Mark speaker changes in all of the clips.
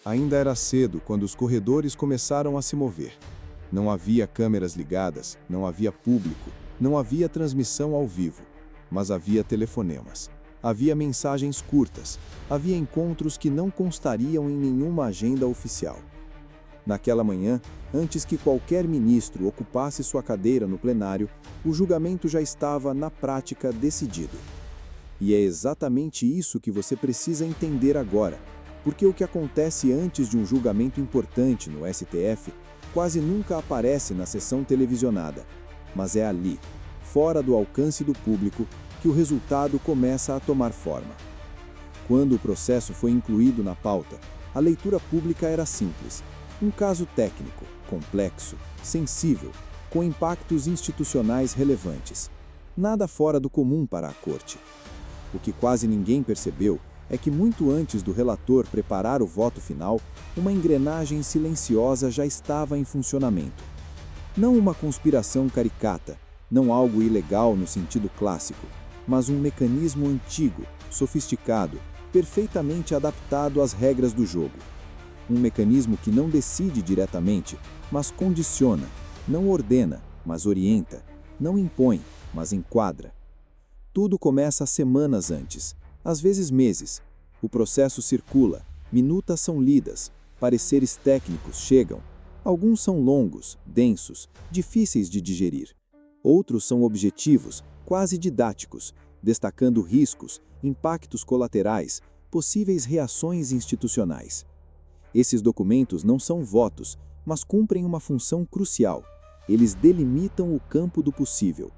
Speaker 1: Ainda era cedo quando os corredores começaram a se mover. Não havia câmeras ligadas, não havia público, não havia transmissão ao vivo, mas havia telefonemas. Havia mensagens curtas, havia encontros que não constariam em nenhuma agenda oficial. Naquela manhã, antes que qualquer ministro ocupasse sua cadeira no plenário, o julgamento já estava, na prática, decidido. E é exatamente isso que você precisa entender agora, porque o que acontece antes de um julgamento importante no STF quase nunca aparece na sessão televisionada, mas é ali, fora do alcance do público, que o resultado começa a tomar forma. Quando o processo foi incluído na pauta, a leitura pública era simples. Um caso técnico, complexo, sensível, com impactos institucionais relevantes. Nada fora do comum para a corte. O que quase ninguém percebeu é que muito antes do relator preparar o voto final, uma engrenagem silenciosa já estava em funcionamento. Não uma conspiração caricata, não algo ilegal no sentido clássico, mas um mecanismo antigo, sofisticado, perfeitamente adaptado às regras do jogo. Um mecanismo que não decide diretamente, mas condiciona, não ordena, mas orienta, não impõe, mas enquadra. Tudo começa semanas antes, às vezes meses. O processo circula, minutas são lidas, pareceres técnicos chegam. Alguns são longos, densos, difíceis de digerir. Outros são objetivos, quase didáticos, destacando riscos, impactos colaterais, possíveis reações institucionais. Esses documentos não são votos, mas cumprem uma função crucial. Eles delimitam o campo do possível.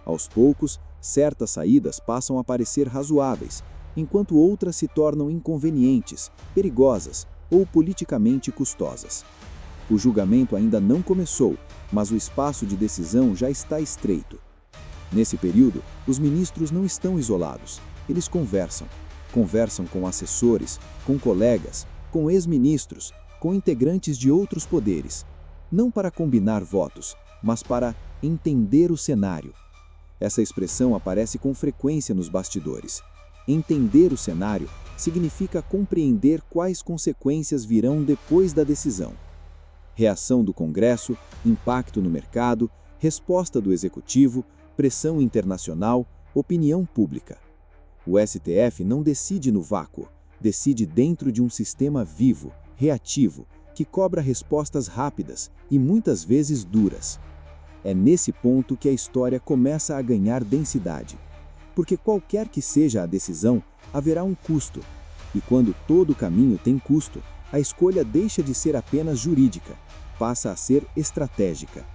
Speaker 1: Aos poucos, certas saídas passam a parecer razoáveis, enquanto outras se tornam inconvenientes, perigosas ou politicamente custosas. O julgamento ainda não começou, mas o espaço de decisão já está estreito. Nesse período, os ministros não estão isolados. Eles conversam. Conversam com assessores, com colegas, com ex-ministros, com integrantes de outros poderes. Não para combinar votos, mas para entender o cenário. Essa expressão aparece com frequência nos bastidores. Entender o cenário significa compreender quais consequências virão depois da decisão. Reação do Congresso, impacto no mercado, resposta do Executivo, pressão internacional, opinião pública. O STF não decide no vácuo, decide dentro de um sistema vivo, reativo, que cobra respostas rápidas e muitas vezes duras. É nesse ponto que a história começa a ganhar densidade. Porque qualquer que seja a decisão, haverá um custo. E quando todo caminho tem custo, a escolha deixa de ser apenas jurídica, passa a ser estratégica.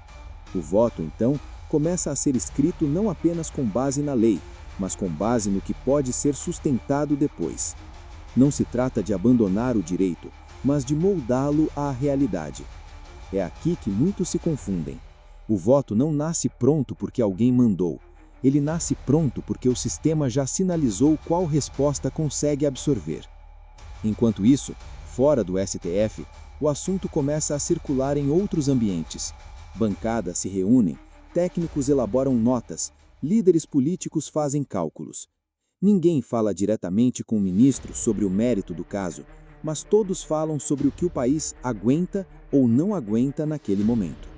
Speaker 1: O voto, então, começa a ser escrito não apenas com base na lei, mas com base no que pode ser sustentado depois. Não se trata de abandonar o direito, mas de moldá-lo à realidade. É aqui que muitos se confundem. O voto não nasce pronto porque alguém mandou. Ele nasce pronto porque o sistema já sinalizou qual resposta consegue absorver. Enquanto isso, fora do STF, o assunto começa a circular em outros ambientes. Bancadas se reúnem, técnicos elaboram notas, líderes políticos fazem cálculos. Ninguém fala diretamente com o ministro sobre o mérito do caso, mas todos falam sobre o que o país aguenta ou não aguenta naquele momento.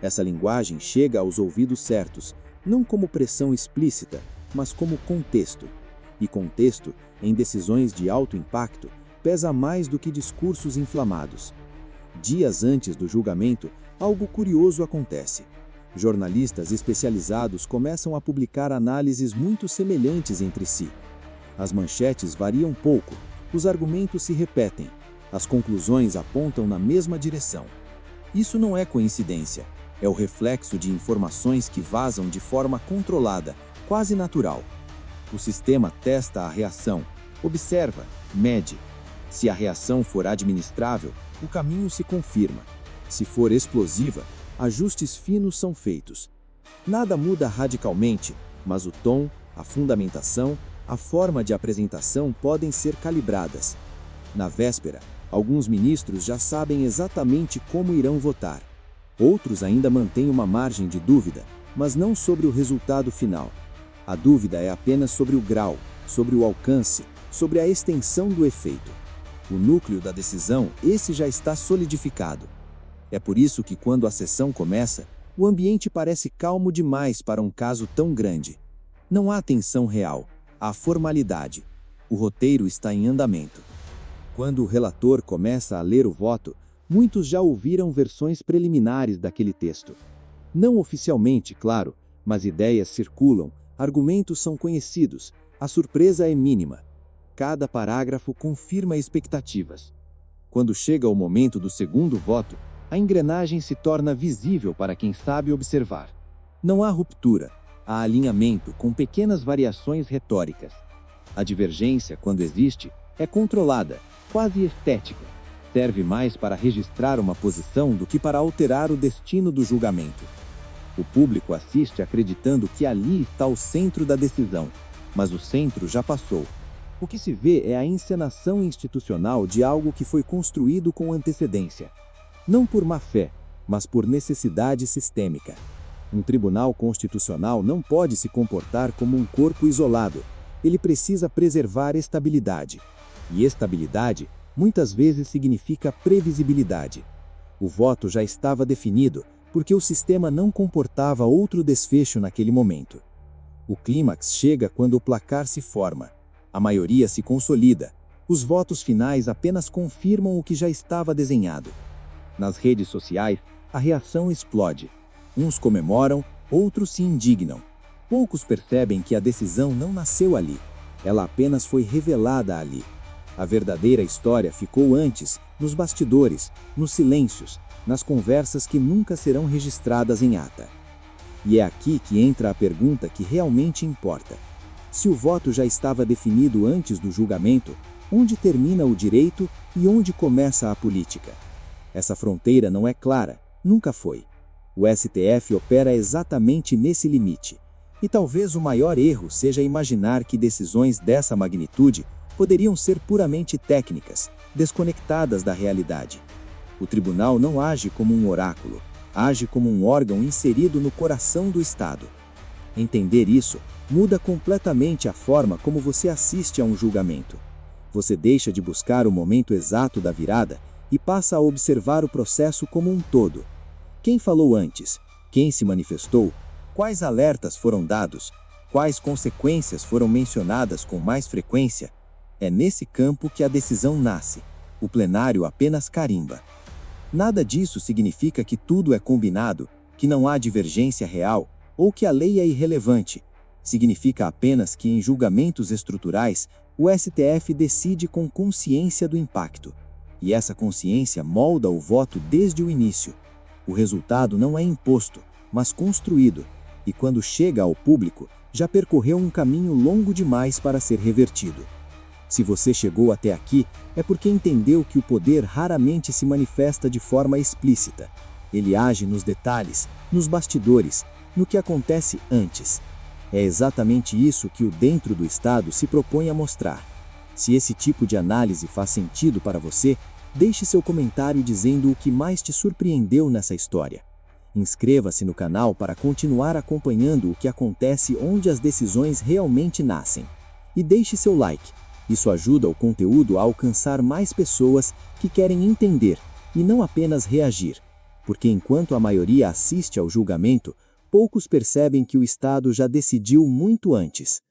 Speaker 1: Essa linguagem chega aos ouvidos certos, não como pressão explícita, mas como contexto. E contexto, em decisões de alto impacto, pesa mais do que discursos inflamados. Dias antes do julgamento, algo curioso acontece. Jornalistas especializados começam a publicar análises muito semelhantes entre si. As manchetes variam pouco, os argumentos se repetem, as conclusões apontam na mesma direção. Isso não é coincidência, é o reflexo de informações que vazam de forma controlada, quase natural. O sistema testa a reação, observa, mede. Se a reação for administrável, o caminho se confirma. Se for explosiva, ajustes finos são feitos. Nada muda radicalmente, mas o tom, a fundamentação, a forma de apresentação podem ser calibradas. Na véspera, alguns ministros já sabem exatamente como irão votar. Outros ainda mantêm uma margem de dúvida, mas não sobre o resultado final. A dúvida é apenas sobre o grau, sobre o alcance, sobre a extensão do efeito.
Speaker 2: O núcleo da decisão, esse já está solidificado. É por isso que quando a sessão começa, o ambiente parece calmo demais para um caso tão grande. Não há tensão real, há formalidade. O roteiro está em andamento. Quando o relator começa a ler o voto, muitos já ouviram versões preliminares daquele texto. Não oficialmente, claro, mas ideias circulam, argumentos são conhecidos, a surpresa é mínima. Cada parágrafo confirma expectativas. Quando chega o momento do segundo voto, a engrenagem se torna visível para quem sabe observar. Não há ruptura, há alinhamento com pequenas variações retóricas. A divergência, quando existe, é controlada, quase estética. Serve mais para registrar uma posição do que para alterar o destino do julgamento. O público assiste acreditando que ali está o centro da decisão, mas o centro já passou. O que se vê é a encenação institucional de algo que foi construído com antecedência. Não por má fé, mas por necessidade sistêmica. Um tribunal constitucional não pode se comportar como um corpo isolado. Ele precisa preservar estabilidade. E estabilidade, muitas vezes, significa previsibilidade. O voto já estava definido, porque o sistema não comportava outro desfecho naquele momento. O clímax chega quando o placar se forma. A maioria se consolida. Os votos finais apenas confirmam o que já estava desenhado. Nas redes sociais, a reação explode. Uns comemoram, outros se indignam. Poucos percebem que a decisão não nasceu ali. Ela apenas foi revelada ali. A verdadeira história ficou antes, nos bastidores, nos silêncios, nas conversas que nunca serão registradas em ata. E é aqui que entra a pergunta que realmente importa. Se o voto já estava definido antes do julgamento, onde termina o direito e onde começa a política? Essa fronteira não é clara, nunca foi. O STF opera exatamente nesse limite. E talvez o maior erro seja imaginar que decisões dessa magnitude poderiam ser puramente técnicas, desconectadas da realidade. O tribunal não age como um oráculo, age como um órgão inserido no coração do Estado. Entender isso muda completamente a forma como você assiste a um julgamento. Você deixa de buscar o momento exato da virada e passa a observar o processo como um todo. Quem falou antes? Quem se manifestou? Quais alertas foram dados? Quais consequências foram mencionadas com mais frequência? É nesse campo que a decisão nasce. O plenário apenas carimba. Nada disso significa que tudo é combinado, que não há divergência real, ou que a lei é irrelevante. Significa apenas que em julgamentos estruturais, o STF decide com consciência do impacto. E essa consciência molda o voto desde o início. O resultado não é imposto, mas construído, e quando chega ao público, já percorreu um caminho longo demais para ser revertido. Se você chegou até aqui, é porque entendeu que o poder raramente se manifesta de forma explícita. Ele age nos detalhes, nos bastidores, no que acontece antes. É exatamente isso que o Dentro do Estado se propõe a mostrar. Se esse tipo de análise faz sentido para você, deixe seu comentário dizendo o que mais te surpreendeu nessa história. Inscreva-se no canal para continuar acompanhando o que acontece onde as decisões realmente nascem. E deixe seu like. Isso ajuda o conteúdo a alcançar mais pessoas que querem entender e não apenas reagir. Porque enquanto a maioria assiste ao julgamento, poucos percebem que o Estado já decidiu muito antes.